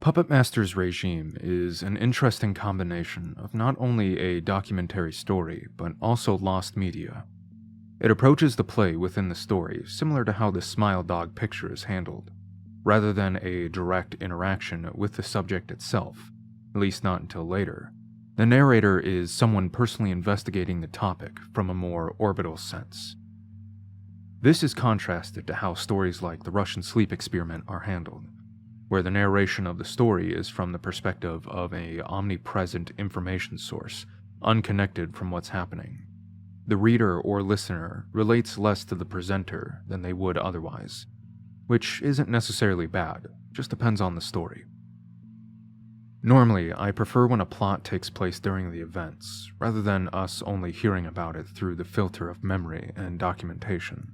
Puppetmaster's regime is an interesting combination of not only a documentary story, but also lost media. It approaches the play within the story similar to how the Smile Dog picture is handled, rather than a direct interaction with the subject itself, at least not until later. The narrator is someone personally investigating the topic from a more orbital sense. This is contrasted to how stories like the Russian sleep experiment are handled, where the narration of the story is from the perspective of an omnipresent information source, unconnected from what's happening. The reader or listener relates less to the presenter than they would otherwise, which isn't necessarily bad, just depends on the story. Normally, I prefer when a plot takes place during the events, rather than us only hearing about it through the filter of memory and documentation.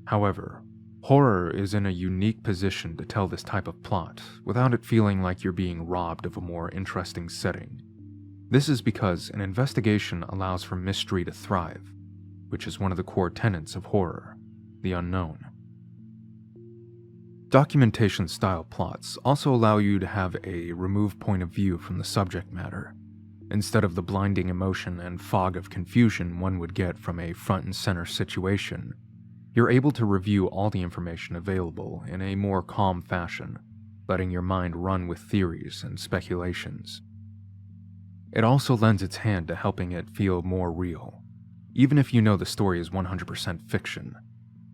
However, horror is in a unique position to tell this type of plot without it feeling like you're being robbed of a more interesting setting. This is because an investigation allows for mystery to thrive, which is one of the core tenets of horror, the unknown. Documentation-style plots also allow you to have a removed point of view from the subject matter, instead of the blinding emotion and fog of confusion one would get from a front-and-center situation. You're able to review all the information available in a more calm fashion, letting your mind run with theories and speculations. It also lends its hand to helping it feel more real, even if you know the story is 100% fiction.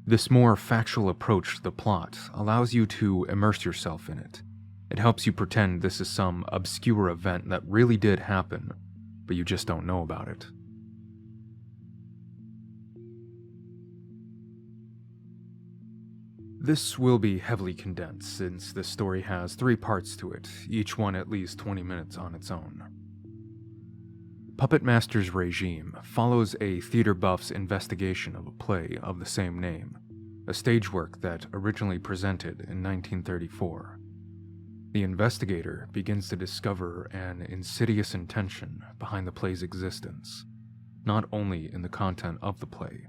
This more factual approach to the plot allows you to immerse yourself in it. It helps you pretend this is some obscure event that really did happen, but you just don't know about it. This will be heavily condensed since this story has 3 parts to it, each one at least 20 minutes on its own. Puppetmaster's regime follows a theater buff's investigation of a play of the same name, a stage work that originally presented in 1934. The investigator begins to discover an insidious intention behind the play's existence, not only in the content of the play,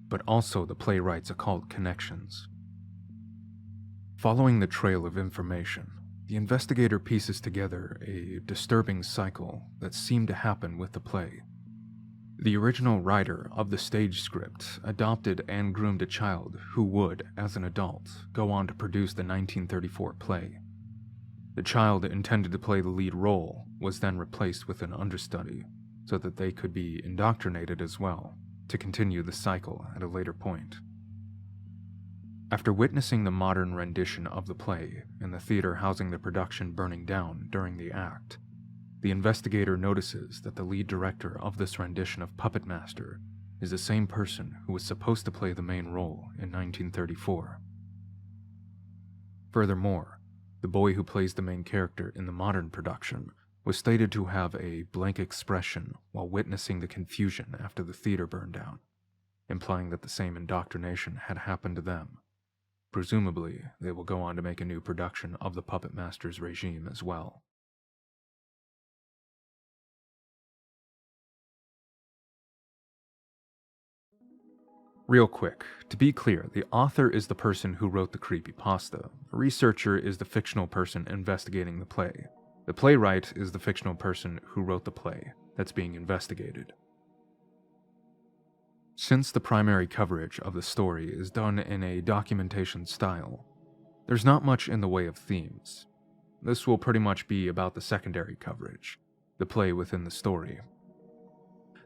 but also the playwright's occult connections. Following the trail of information, the investigator pieces together a disturbing cycle that seemed to happen with the play. The original writer of the stage script adopted and groomed a child who would, as an adult, go on to produce the 1934 play. The child intended to play the lead role was then replaced with an understudy so that they could be indoctrinated as well, to continue the cycle at a later point. After witnessing the modern rendition of the play and the theater housing the production burning down during the act, the investigator notices that the lead director of this rendition of Puppetmaster is the same person who was supposed to play the main role in 1934. Furthermore, the boy who plays the main character in the modern production was stated to have a blank expression while witnessing the confusion after the theater burned down, implying that the same indoctrination had happened to them. Presumably, they will go on to make a new production of the Puppetmaster's regime as well. Real quick, to be clear, the author is the person who wrote the creepypasta. The researcher is the fictional person investigating the play. The playwright is the fictional person who wrote the play that's being investigated. Since the primary coverage of the story is done in a documentation style, there's not much in the way of themes. This will pretty much be about the secondary coverage, the play within the story.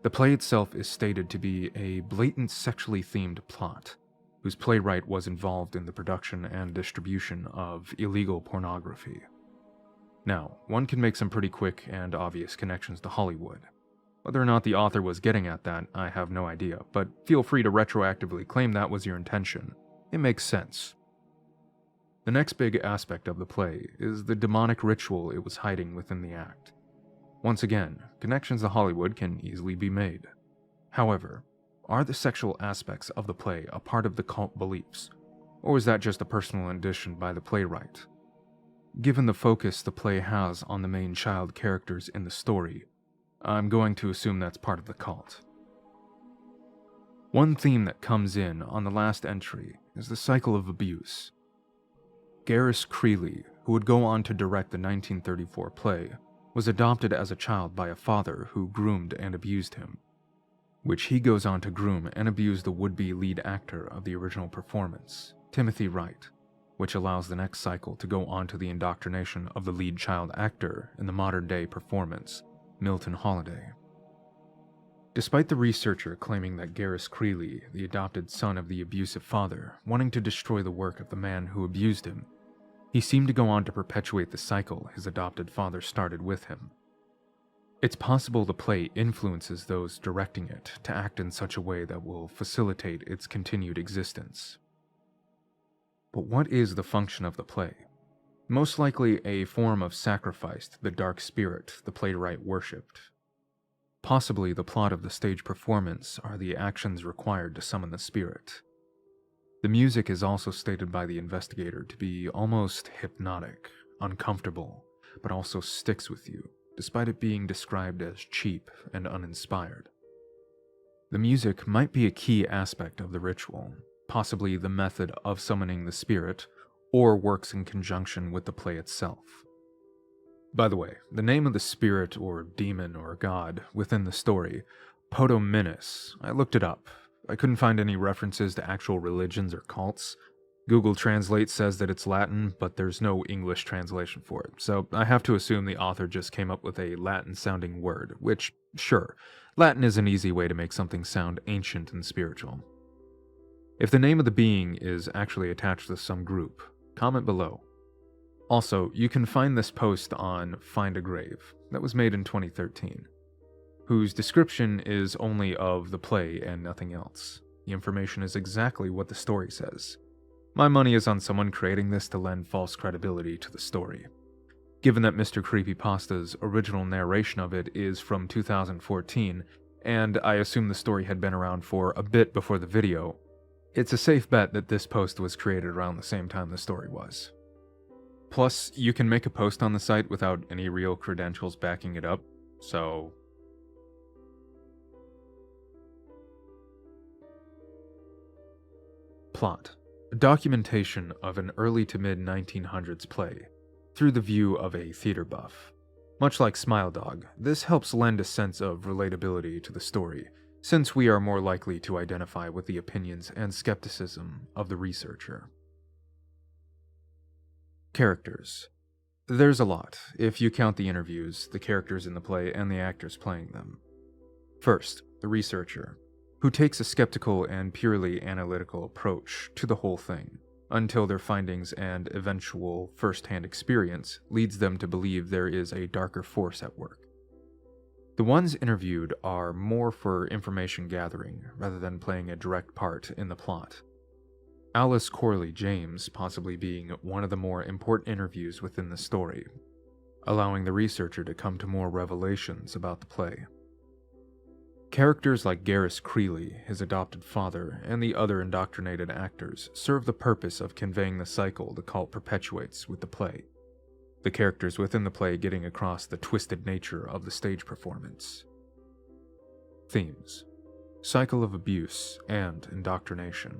The play itself is stated to be a blatant sexually themed plot, whose playwright was involved in the production and distribution of illegal pornography. Now, one can make some pretty quick and obvious connections to Hollywood. Whether or not the author was getting at that, I have no idea, but feel free to retroactively claim that was your intention. It makes sense. The next big aspect of the play is the demonic ritual it was hiding within the act. Once again, connections to Hollywood can easily be made. However, are the sexual aspects of the play a part of the cult beliefs, or is that just a personal addition by the playwright? Given the focus the play has on the main child characters in the story, I'm going to assume that's part of the cult. One theme that comes in on the last entry is the cycle of abuse. Garrus Creeley, who would go on to direct the 1934 play, was adopted as a child by a father who groomed and abused him, which he goes on to groom and abuse the would-be lead actor of the original performance, Timothy Wright, which allows the next cycle to go on to the indoctrination of the lead child actor in the modern-day performance, Milton Holiday. Despite the researcher claiming that Garris Creeley, the adopted son of the abusive father, wanting to destroy the work of the man who abused him, he seemed to go on to perpetuate the cycle his adopted father started with him. It's possible the play influences those directing it to act in such a way that will facilitate its continued existence. But what is the function of the play? Most likely a form of sacrifice to the dark spirit the playwright worshipped. Possibly the plot of the stage performance are the actions required to summon the spirit. The music is also stated by the investigator to be almost hypnotic, uncomfortable, but also sticks with you, despite it being described as cheap and uninspired. The music might be a key aspect of the ritual, possibly the method of summoning the spirit, or works in conjunction with the play itself. By the way, the name of the spirit or demon or god within the story, Podominus, I looked it up. I couldn't find any references to actual religions or cults. Google Translate says that it's Latin, but there's no English translation for it, so I have to assume the author just came up with a Latin-sounding word, which, sure, Latin is an easy way to make something sound ancient and spiritual. If the name of the being is actually attached to some group, comment below. Also, you can find this post on Find a Grave, that was made in 2013, whose description is only of the play and nothing else. The information is exactly what the story says. My money is on someone creating this to lend false credibility to the story. Given that Mr. Creepypasta's original narration of it is from 2014, and I assume the story had been around for a bit before the video, it's a safe bet that this post was created around the same time the story was. Plus, you can make a post on the site without any real credentials backing it up, so... Plot. A documentation of an early to mid-1900s play, through the view of a theater buff. Much like Smile Dog, this helps lend a sense of relatability to the story, since we are more likely to identify with the opinions and skepticism of the researcher. Characters. There's a lot, if you count the interviews, the characters in the play, and the actors playing them. First, the researcher, who takes a skeptical and purely analytical approach to the whole thing, until their findings and eventual first-hand experience leads them to believe there is a darker force at work. The ones interviewed are more for information gathering rather than playing a direct part in the plot. Alice Corley James possibly being one of the more important interviews within the story, allowing the researcher to come to more revelations about the play. Characters like Garris Creeley, his adopted father, and the other indoctrinated actors serve the purpose of conveying the cycle the cult perpetuates with the play, the characters within the play getting across the twisted nature of the stage performance. Themes: cycle of abuse and indoctrination.